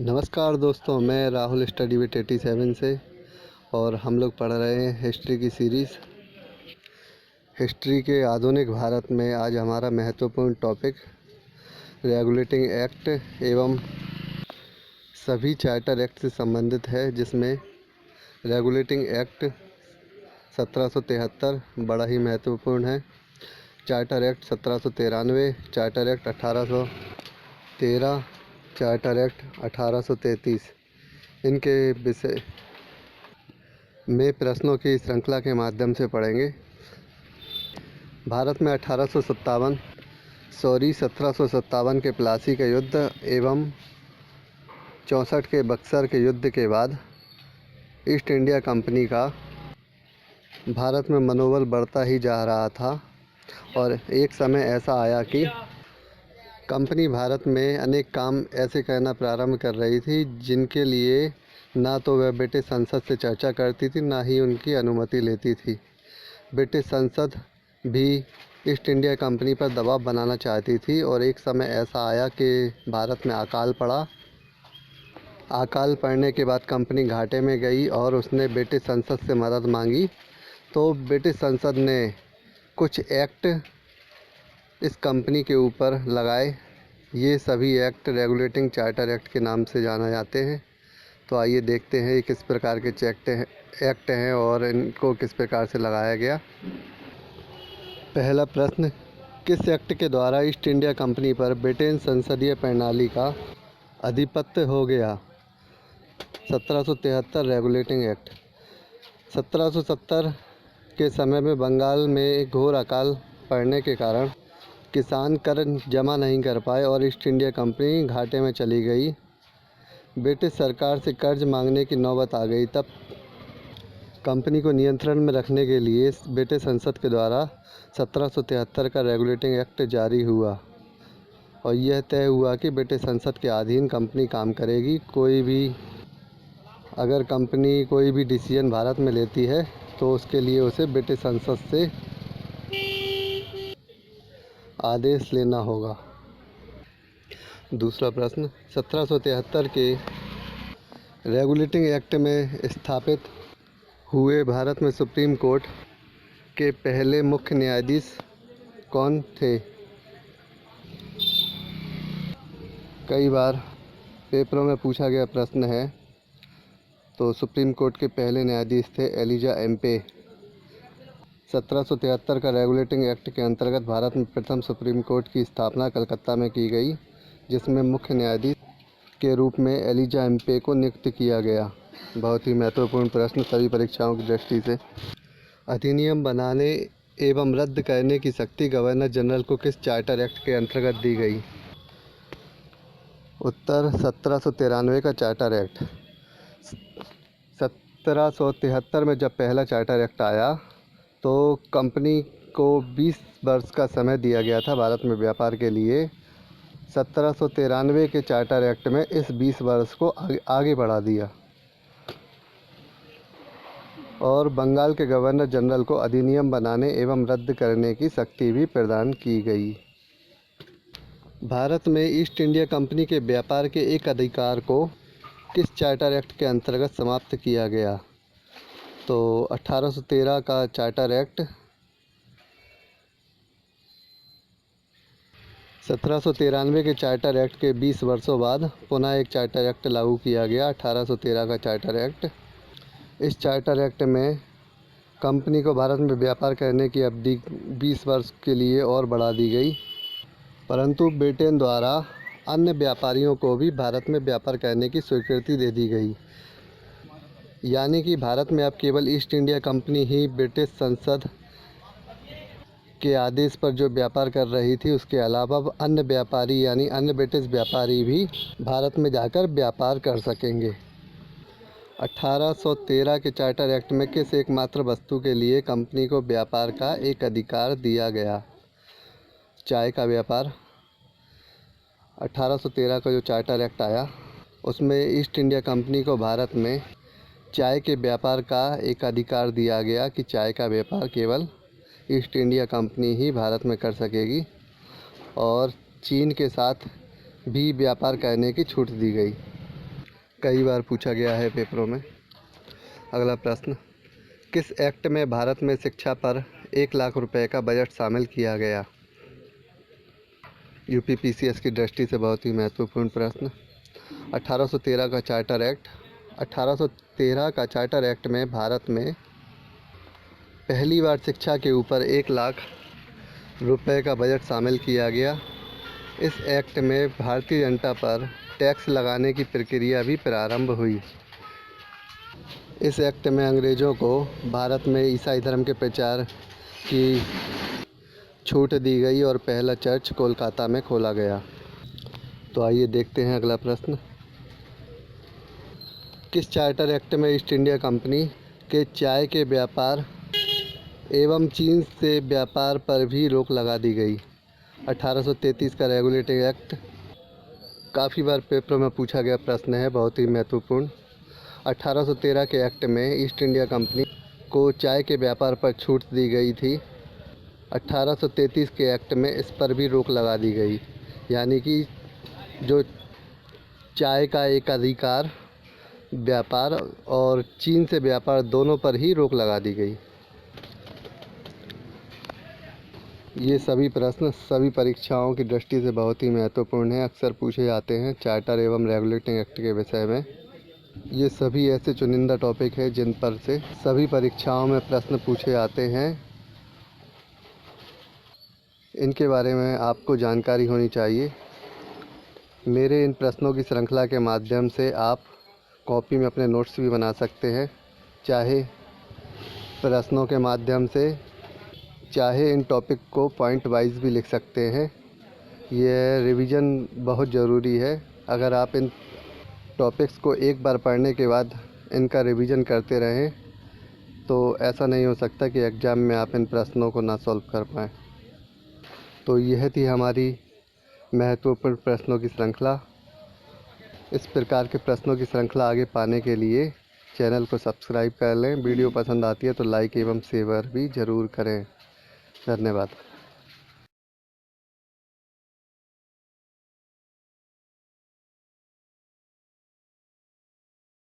नमस्कार दोस्तों, मैं राहुल स्टडी विद 87 से और हम लोग पढ़ रहे हैं हिस्ट्री की सीरीज़। हिस्ट्री के आधुनिक भारत में आज हमारा महत्वपूर्ण टॉपिक रेगुलेटिंग एक्ट एवं सभी चार्टर एक्ट से संबंधित है, जिसमें रेगुलेटिंग एक्ट 1773 बड़ा ही महत्वपूर्ण है। Charter act 1793, charter act 1813, charter act 1833 इनके विषय में प्रश्नों की श्रृंखला के माध्यम से पढ़ेंगे। भारत में 1757 के प्लासी के युद्ध एवं 64 के बक्सर के युद्ध के बाद ईस्ट इंडिया कंपनी का भारत में मनोबल बढ़ता ही जा रहा था और एक समय ऐसा आया कि कंपनी भारत में अनेक काम ऐसे करना प्रारंभ कर रही थी जिनके लिए ना तो वह ब्रिटिश संसद से चर्चा करती थी, ना ही उनकी अनुमति लेती थी। ब्रिटिश संसद भी ईस्ट इंडिया कंपनी पर दबाव बनाना चाहती थी और एक समय ऐसा आया कि भारत में अकाल पड़ा। अकाल पड़ने के बाद कंपनी घाटे में गई और उसने ब्रिटिश संसद से मदद मांगी। तो ब्रिटिश संसद ने कुछ एक्ट इस कंपनी के ऊपर लगाए। ये सभी एक्ट रेगुलेटिंग चार्टर एक्ट के नाम से जाना जाते हैं। तो आइए देखते हैं ये किस प्रकार के एक्ट हैं और इनको किस प्रकार से लगाया गया। पहला प्रश्न, किस एक्ट के द्वारा ईस्ट इंडिया कंपनी पर ब्रिटेन संसदीय प्रणाली का आधिपत्य हो गया? 1773 रेगुलेटिंग एक्ट। 1770 के समय में बंगाल में घोर अकाल पड़ने के कारण किसान कर जमा नहीं कर पाए और ईस्ट इंडिया कंपनी घाटे में चली गई। ब्रिटिश सरकार से कर्ज मांगने की नौबत आ गई। तब कंपनी को नियंत्रण में रखने के लिए ब्रिटिश संसद के द्वारा 1773 का रेगुलेटिंग एक्ट जारी हुआ और यह तय हुआ कि ब्रिटिश संसद के अधीन कंपनी काम करेगी। अगर कंपनी कोई भी डिसीजन भारत में लेती है तो उसके लिए उसे ब्रिटिश संसद से आदेश लेना होगा। दूसरा प्रश्न, 1773 के रेगुलेटिंग एक्ट में स्थापित हुए भारत में सुप्रीम कोर्ट के पहले मुख्य न्यायाधीश कौन थे? कई बार पेपरों में पूछा गया प्रश्न है। तो सुप्रीम कोर्ट के पहले न्यायाधीश थे एलिजा एम्पे। 1773 का रेगुलेटिंग एक्ट के अंतर्गत भारत में प्रथम सुप्रीम कोर्ट की स्थापना कलकत्ता में की गई, जिसमें मुख्य न्यायाधीश के रूप में एलिजा एम्पे को नियुक्त किया गया। बहुत ही महत्वपूर्ण प्रश्न सभी परीक्षाओं की दृष्टि से। अधिनियम बनाने एवं रद्द करने की शक्ति गवर्नर जनरल को किस चार्टर एक्ट के अंतर्गत दी गई? उत्तर 1793 का चार्टर एक्ट। 1773 में जब पहला चार्टर एक्ट आया तो कंपनी को 20 वर्ष का समय दिया गया था भारत में व्यापार के लिए। 1793 के चार्टर एक्ट में इस 20 वर्ष को आगे बढ़ा दिया और बंगाल के गवर्नर जनरल को अधिनियम बनाने एवं रद्द करने की शक्ति भी प्रदान की गई। भारत में ईस्ट इंडिया कंपनी के व्यापार के एक अधिकार को किस चार्टर एक्ट के अंतर्गत समाप्त किया गया? तो 1813 का चार्टर एक्ट। 1793 के चार्टर एक्ट के 20 वर्षों बाद पुनः एक चार्टर एक्ट लागू किया गया, 1813 का चार्टर एक्ट। इस चार्टर एक्ट में कंपनी को भारत में व्यापार करने की अवधि 20 वर्ष के लिए और बढ़ा दी गई, परंतु ब्रिटेन द्वारा अन्य व्यापारियों को भी भारत में व्यापार करने की स्वीकृति दे दी गई। यानी कि भारत में अब केवल ईस्ट इंडिया कंपनी ही ब्रिटिश संसद के आदेश पर जो व्यापार कर रही थी, उसके अलावा अब अन्य व्यापारी यानी अन्य ब्रिटिश व्यापारी भी भारत में जाकर व्यापार कर सकेंगे। 1813 के चार्टर एक्ट में किस एकमात्र वस्तु के लिए कंपनी को व्यापार का एक अधिकार दिया गया? चाय का व्यापार। 1813 का जो चार्टर एक्ट आया उसमें ईस्ट इंडिया कंपनी को भारत में चाय के व्यापार का एक अधिकार दिया गया कि चाय का व्यापार केवल ईस्ट इंडिया कंपनी ही भारत में कर सकेगी और चीन के साथ भी व्यापार करने की छूट दी गई। कई बार पूछा गया है पेपरों में। अगला प्रश्न, किस एक्ट में भारत में शिक्षा पर 1 लाख रुपए का बजट शामिल किया गया? यूपीपीसीएस की दृष्टि से बहुत ही महत्वपूर्ण प्रश्न। 1813 का चार्टर एक्ट। 1813 का चार्टर एक्ट में भारत में पहली बार शिक्षा के ऊपर 1 लाख रुपए का बजट शामिल किया गया। इस एक्ट में भारतीय जनता पर टैक्स लगाने की प्रक्रिया भी प्रारंभ हुई। इस एक्ट में अंग्रेज़ों को भारत में ईसाई धर्म के प्रचार की छूट दी गई और पहला चर्च कोलकाता में खोला गया। तो आइए देखते हैं अगला प्रश्न। किस चार्टर एक्ट में ईस्ट इंडिया कंपनी के चाय के व्यापार एवं चीन से व्यापार पर भी रोक लगा दी गई? 1833 का रेगुलेटिंग एक्ट। काफ़ी बार पेपरों में पूछा गया प्रश्न है, बहुत ही महत्वपूर्ण। 1813 के एक्ट में ईस्ट इंडिया कंपनी को चाय के व्यापार पर छूट दी गई थी। 1833 के एक्ट में इस पर भी रोक लगा दी गई, यानी कि जो चाय का एक अधिकार व्यापार और चीन से व्यापार दोनों पर ही रोक लगा दी गई। ये सभी प्रश्न सभी परीक्षाओं की दृष्टि से बहुत ही महत्वपूर्ण हैं, अक्सर पूछे जाते हैं चार्टर एवं रेगुलेटिंग एक्ट के विषय में। ये सभी ऐसे चुनिंदा टॉपिक हैं जिन पर से सभी परीक्षाओं में प्रश्न पूछे जाते हैं। इनके बारे में आपको जानकारी होनी चाहिए। मेरे इन प्रश्नों की श्रृंखला के माध्यम से आप कॉपी में अपने नोट्स भी बना सकते हैं, चाहे प्रश्नों के माध्यम से, चाहे इन टॉपिक को पॉइंट वाइज भी लिख सकते हैं। यह रिवीजन बहुत ज़रूरी है। अगर आप इन टॉपिक्स को एक बार पढ़ने के बाद इनका रिवीजन करते रहें तो ऐसा नहीं हो सकता कि एग्ज़ाम में आप इन प्रश्नों को ना सॉल्व कर पाएँ। तो यह थी हमारी महत्वपूर्ण प्रश्नों की श्रृंखला। इस प्रकार के प्रश्नों की श्रृंखला आगे पाने के लिए चैनल को सब्सक्राइब कर लें। वीडियो पसंद आती है तो लाइक एवं शेयर भी ज़रूर करें। धन्यवाद।